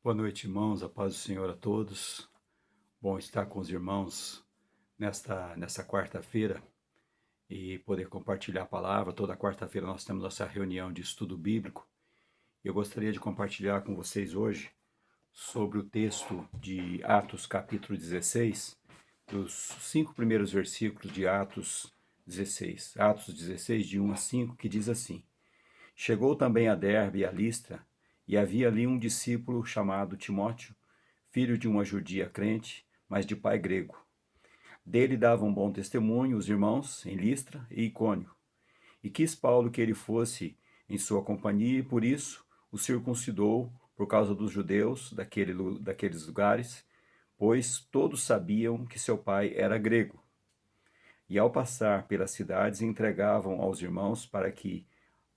Boa noite, irmãos. A paz do Senhor a todos. Bom estar com os irmãos nesta quarta-feira e poder compartilhar a palavra. Toda quarta-feira nós temos nossa reunião de estudo bíblico. Eu gostaria de compartilhar com vocês hoje sobre o texto de Atos, capítulo 16, dos 5 primeiros versículos de Atos 16. Atos 16, de 1 a 5, que diz assim: Chegou também a Derbe e a Listra, e havia ali um discípulo chamado Timóteo, filho de uma judia crente, mas de pai grego. Dele davam bom testemunho os irmãos em Listra e Icônio. E quis Paulo que ele fosse em sua companhia, e por isso o circuncidou por causa dos judeus daqueles lugares, pois todos sabiam que seu pai era grego. E ao passar pelas cidades, entregavam aos irmãos para que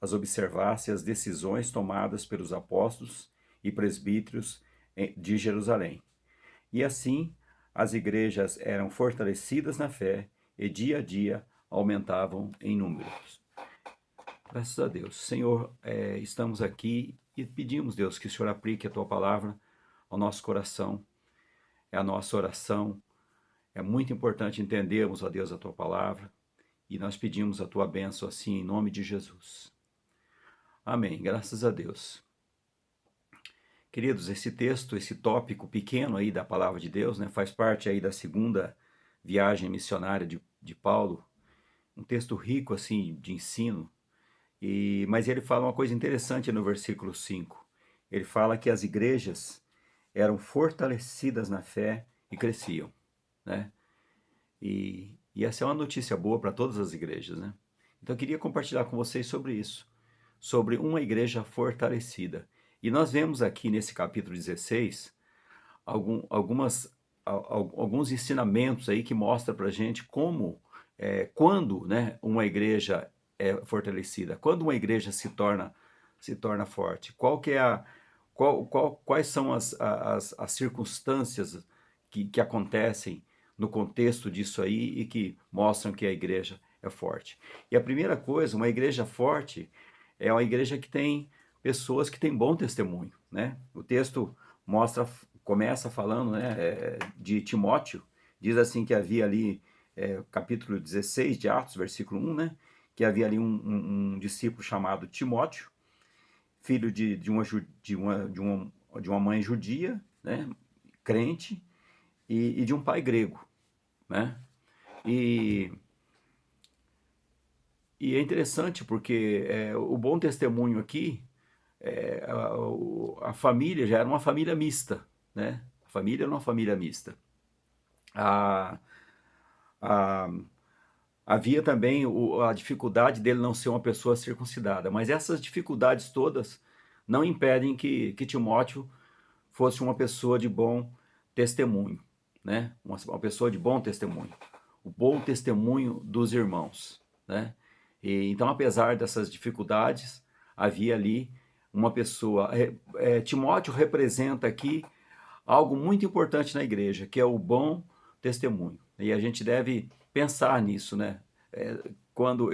as observasse as decisões tomadas pelos apóstolos e presbíteros de Jerusalém. E assim as igrejas eram fortalecidas na fé e dia a dia aumentavam em números. Graças a Deus. Senhor, estamos aqui e pedimos, Deus, que o Senhor aplique a Tua palavra ao nosso coração. É a nossa oração. É muito importante entendermos, ó Deus, a Tua palavra. E nós pedimos a Tua bênção assim, em nome de Jesus. Amém. Graças a Deus. Queridos, esse texto, esse tópico pequeno aí da palavra de Deus, né, faz parte aí da segunda viagem missionária de Paulo, um texto rico assim de ensino, mas ele fala uma coisa interessante no versículo 5. Ele fala que as igrejas eram fortalecidas na fé e cresciam, né? E essa é uma notícia boa para todas as igrejas, né? Então eu queria compartilhar com vocês sobre isso, sobre uma igreja fortalecida. E nós vemos aqui nesse capítulo 16 alguns ensinamentos aí que mostram para a gente quando, né, uma igreja é fortalecida, quando uma igreja se torna forte, quais são as circunstâncias que acontecem no contexto disso aí e que mostram que a igreja é forte. E a primeira coisa, uma igreja forte é uma igreja que tem pessoas que têm bom testemunho, né? O texto começa falando, né, de Timóteo, diz assim que havia ali, capítulo 16 de Atos, versículo 1, né, que havia ali um discípulo chamado Timóteo, filho de uma mãe judia, né, crente, e de um pai grego, né? E, e é interessante porque o bom testemunho aqui, a família já era uma família mista, né? A família era uma família mista. A, a, Havia também a dificuldade dele não ser uma pessoa circuncidada, mas essas dificuldades todas não impedem que Timóteo fosse uma pessoa de bom testemunho, né? Uma pessoa de bom testemunho, o bom testemunho dos irmãos, né? Então, apesar dessas dificuldades, havia ali uma pessoa. Timóteo representa aqui algo muito importante na igreja, que é o bom testemunho. E a gente deve pensar nisso, né? Quando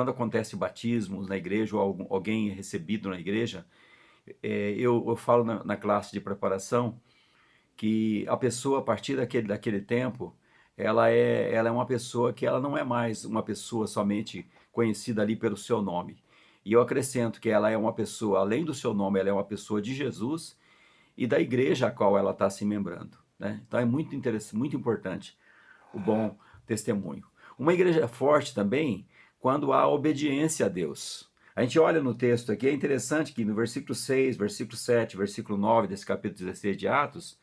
acontece batismos na igreja ou alguém é recebido na igreja, eu falo na classe de preparação que a pessoa, a partir daquele tempo, ela é uma pessoa que ela não é mais uma pessoa somente conhecida ali pelo seu nome. E eu acrescento que ela é uma pessoa, além do seu nome, ela é uma pessoa de Jesus e da igreja a qual ela está se membrando, né? Então é muito interessante, muito importante o bom testemunho. Uma igreja forte também quando há obediência a Deus. A gente olha no texto aqui, é interessante que no versículo 6, versículo 7, versículo 9 desse capítulo 16 de Atos,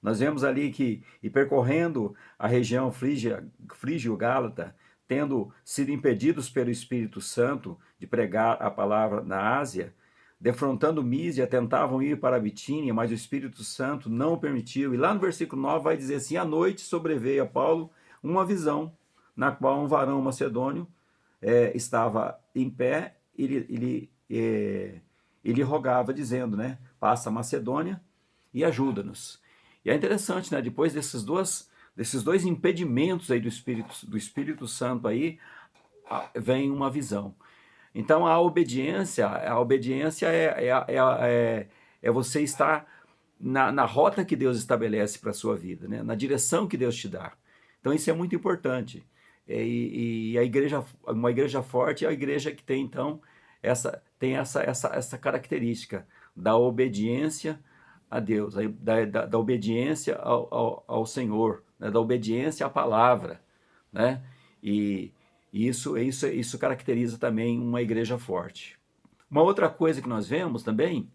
nós vemos ali que, e percorrendo a região frígio-gálata, tendo sido impedidos pelo Espírito Santo de pregar a palavra na Ásia, defrontando Mísia, tentavam ir para a Bitínia, mas o Espírito Santo não o permitiu. E lá no versículo 9 vai dizer assim: à noite sobreveio a Paulo uma visão, na qual um varão macedônio estava em pé, ele rogava, dizendo, né, passa a Macedônia e ajuda-nos. E é interessante, né, depois desses dois impedimentos aí do Espírito Santo aí, vem uma visão. Então a obediência é você estar na rota que Deus estabelece para a sua vida, né? Na direção que Deus te dá. Então isso é muito importante. E a igreja, uma igreja forte é a igreja que tem, então, essa característica da obediência a Deus, da obediência ao Senhor, né? Da obediência à palavra, né? E isso caracteriza também uma igreja forte. Uma outra coisa que nós vemos também,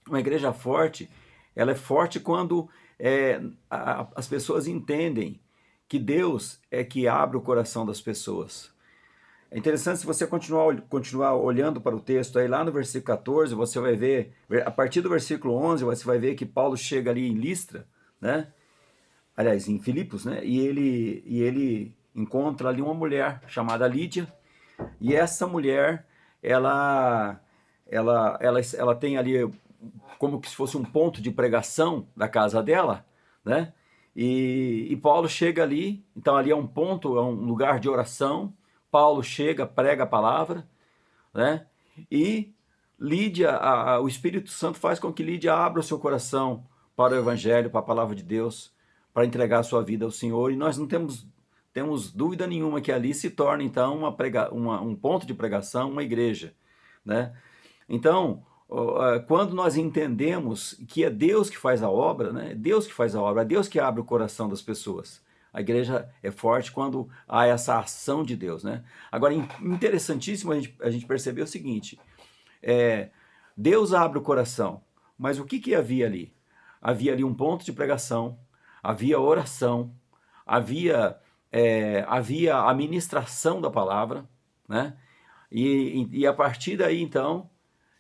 uma igreja forte, ela é forte quando as pessoas entendem que Deus é que abre o coração das pessoas. É interessante, se você continuar olhando para o texto, aí lá no versículo 14, você vai ver, a partir do versículo 11, você vai ver que Paulo chega ali em Listra, né? Aliás, em Filipos, né? E ele encontra ali uma mulher chamada Lídia, e essa mulher, ela tem ali como que se fosse um ponto de pregação da casa dela, né? E Paulo chega ali, então ali é um ponto, é um lugar de oração. Paulo chega, prega a palavra, né? E Lídia, o Espírito Santo faz com que Lídia abra o seu coração para o Evangelho, para a palavra de Deus, para entregar a sua vida ao Senhor. E nós não temos dúvida nenhuma que ali se torna, então, um ponto de pregação, uma igreja, né? Então, quando nós entendemos que é Deus que faz a obra, né? É Deus que faz a obra, é Deus que abre o coração das pessoas. A igreja é forte quando há essa ação de Deus, né? Agora, interessantíssimo a gente perceber o seguinte: Deus abre o coração, mas o que havia ali? Havia ali um ponto de pregação, havia oração, havia a ministração da palavra, né? E a partir daí, então,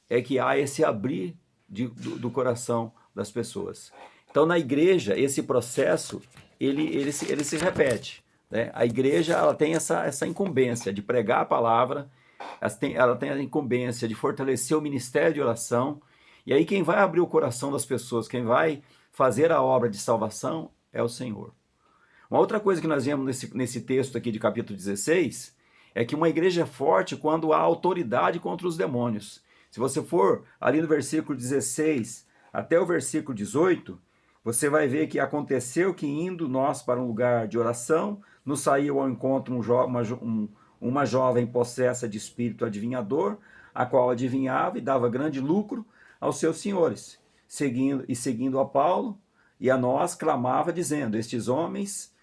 é que há esse abrir do coração das pessoas. Então, na igreja, esse processo, ele se repete, né? A igreja, ela tem essa incumbência de pregar a palavra, ela tem a incumbência de fortalecer o ministério de oração, e aí quem vai abrir o coração das pessoas, quem vai fazer a obra de salvação é o Senhor. Uma outra coisa que nós vemos nesse texto aqui de capítulo 16 é que uma igreja é forte quando há autoridade contra os demônios. Se você for ali no versículo 16 até o versículo 18, você vai ver que aconteceu que, indo nós para um lugar de oração, nos saiu ao encontro uma jovem possessa de espírito adivinhador, a qual adivinhava e dava grande lucro aos seus senhores. Seguindo a Paulo e a nós, clamava, dizendo: estes homens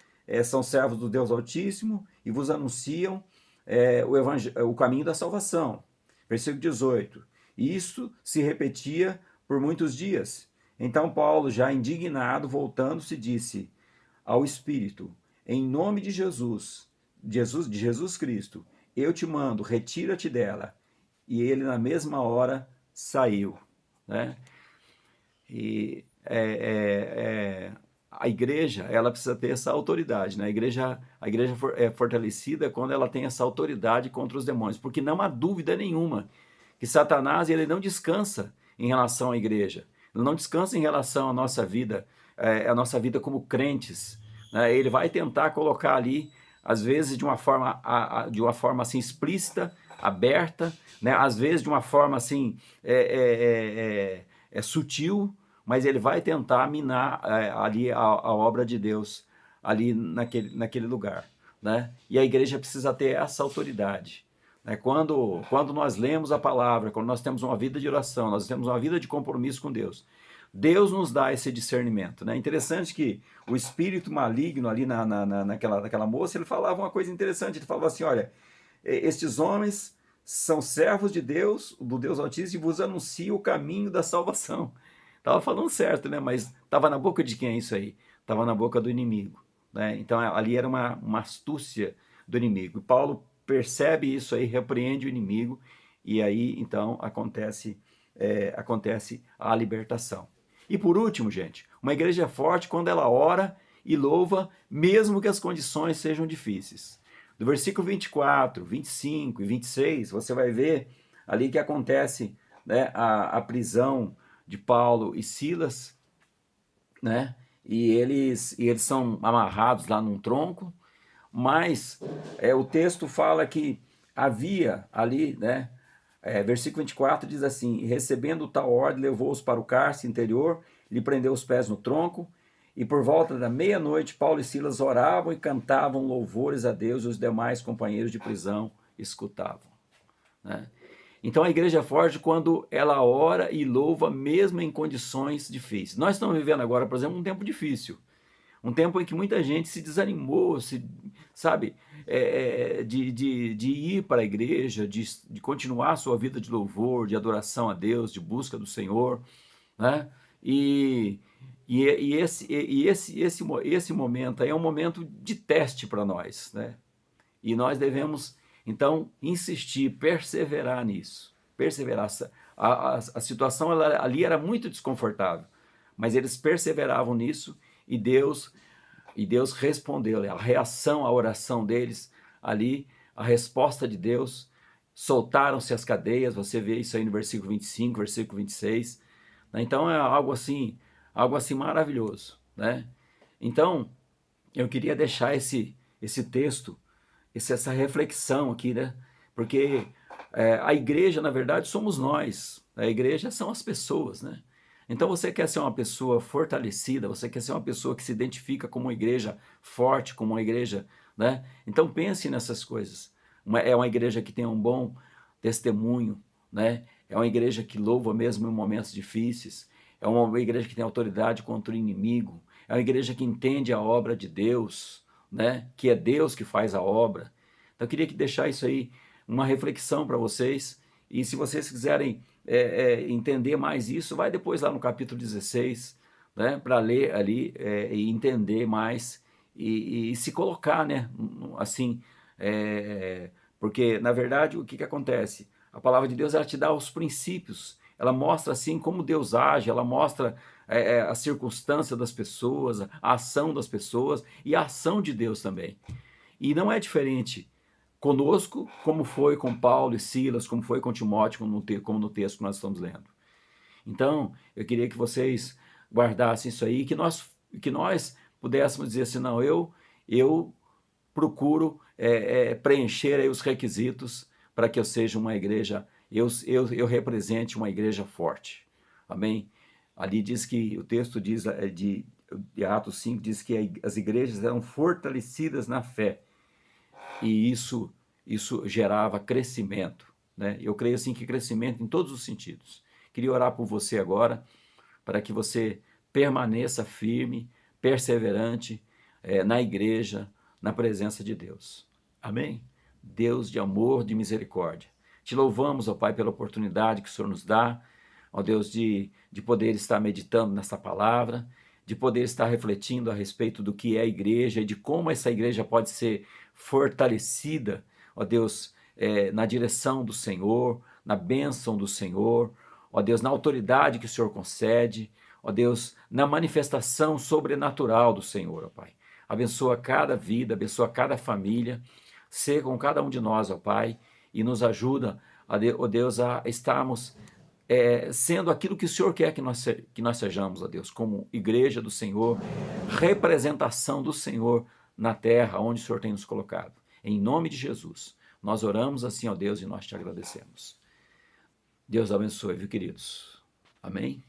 são servos do Deus Altíssimo e vos anunciam o caminho da salvação. Versículo 18. Isso se repetia por muitos dias. Então Paulo, já indignado, voltando-se, disse ao Espírito: em nome de Jesus Cristo, eu te mando, retira-te dela. E ele, na mesma hora, saiu, né? E a igreja, ela precisa ter essa autoridade, né? A igreja é fortalecida quando ela tem essa autoridade contra os demônios, porque não há dúvida nenhuma que Satanás, ele não descansa em relação à igreja, ele não descansa em relação à nossa vida, a nossa vida como crentes, né? Ele vai tentar colocar ali, às vezes de uma forma assim explícita, aberta, né? Às vezes de uma forma assim sutil, mas ele vai tentar minar ali a obra de Deus ali naquele lugar, né? E a igreja precisa ter essa autoridade, né? Quando nós lemos a palavra, quando nós temos uma vida de oração, nós temos uma vida de compromisso com Deus, Deus nos dá esse discernimento, né? Interessante que o espírito maligno ali naquela moça, ele falava uma coisa interessante, ele falava assim: olha, estes homens são servos de Deus, do Deus Altíssimo, e vos anunciam o caminho da salvação. Estava falando certo, né? Mas estava na boca de quem isso aí? Estava na boca do inimigo, né? Então ali era uma astúcia do inimigo. E Paulo percebe isso aí, repreende o inimigo, e aí então acontece a libertação. E por último, gente, uma igreja é forte quando ela ora e louva, mesmo que as condições sejam difíceis. Do versículo 24, 25 e 26, você vai ver ali que acontece, né, a prisão de Paulo e Silas, né? E eles são amarrados lá num tronco, mas o texto fala que havia ali, versículo 24 diz assim: recebendo tal ordem, levou-os para o cárcere interior lhe prendeu os pés no tronco, e por volta da meia-noite, Paulo e Silas oravam e cantavam louvores a Deus, e os demais companheiros de prisão escutavam. Né? Então a igreja é forte quando ela ora e louva mesmo em condições difíceis. Nós estamos vivendo agora, por exemplo, um tempo difícil. Um tempo em que muita gente se desanimou, sabe, de ir para a igreja, de continuar a sua vida de louvor, de adoração a Deus, de busca do Senhor, né? Esse momento aí é um momento de teste para nós, né? E nós devemos, então, insistir, perseverar nisso. Perseverar. A situação ali era muito desconfortável, mas eles perseveravam nisso e Deus respondeu. A reação à oração deles ali, a resposta de Deus, soltaram-se as cadeias, você vê isso aí no versículo 25, versículo 26. Então é algo assim maravilhoso, né? Então, eu queria deixar esse texto, essa reflexão aqui, né? Porque a igreja, na verdade, somos nós. A igreja são as pessoas, né? Então você quer ser uma pessoa fortalecida, você quer ser uma pessoa que se identifica como uma igreja forte, como uma igreja, né? Então pense nessas coisas. É uma igreja que tem um bom testemunho, né? É uma igreja que louva mesmo em momentos difíceis. É uma igreja que tem autoridade contra o inimigo. É uma igreja que entende a obra de Deus, né? Que é Deus que faz a obra. Então eu queria deixar isso aí, uma reflexão para vocês. E se vocês quiserem entender mais isso, vai depois lá no capítulo 16, né, para ler ali e entender mais e se colocar, né, assim, porque na verdade o que acontece? A palavra de Deus ela te dá os princípios, ela mostra assim como Deus age, ela mostra a circunstância das pessoas, a ação das pessoas e a ação de Deus também. E não é diferente conosco, como foi com Paulo e Silas, como foi com Timóteo, como no texto que nós estamos lendo. Então, eu queria que vocês guardassem isso aí, que nós pudéssemos dizer assim, não, eu procuro preencher aí os requisitos para que eu seja uma igreja, eu represente uma igreja forte. Amém? Ali diz que, o texto diz, de Atos 5, diz que as igrejas eram fortalecidas na fé. E isso gerava crescimento, né? Eu creio assim que crescimento em todos os sentidos. Queria orar por você agora, para que você permaneça firme, perseverante na igreja, na presença de Deus. Amém? Deus de amor, de misericórdia. Te louvamos, ó Pai, pela oportunidade que o Senhor nos dá, ó Deus, de poder estar meditando nessa palavra, de poder estar refletindo a respeito do que é a igreja e de como essa igreja pode ser fortalecida, ó Deus, na direção do Senhor, na bênção do Senhor, ó Deus, na autoridade que o Senhor concede, ó Deus, na manifestação sobrenatural do Senhor, ó Pai. Abençoa cada vida, abençoa cada família, ser com cada um de nós, ó Pai, e nos ajuda, ó Deus, a estarmos sendo aquilo que o Senhor quer que nós sejamos, ó Deus, como igreja do Senhor, representação do Senhor na terra onde o Senhor tem nos colocado. Em nome de Jesus, nós oramos assim, ó Deus, e nós te agradecemos. Deus abençoe, viu, queridos? Amém?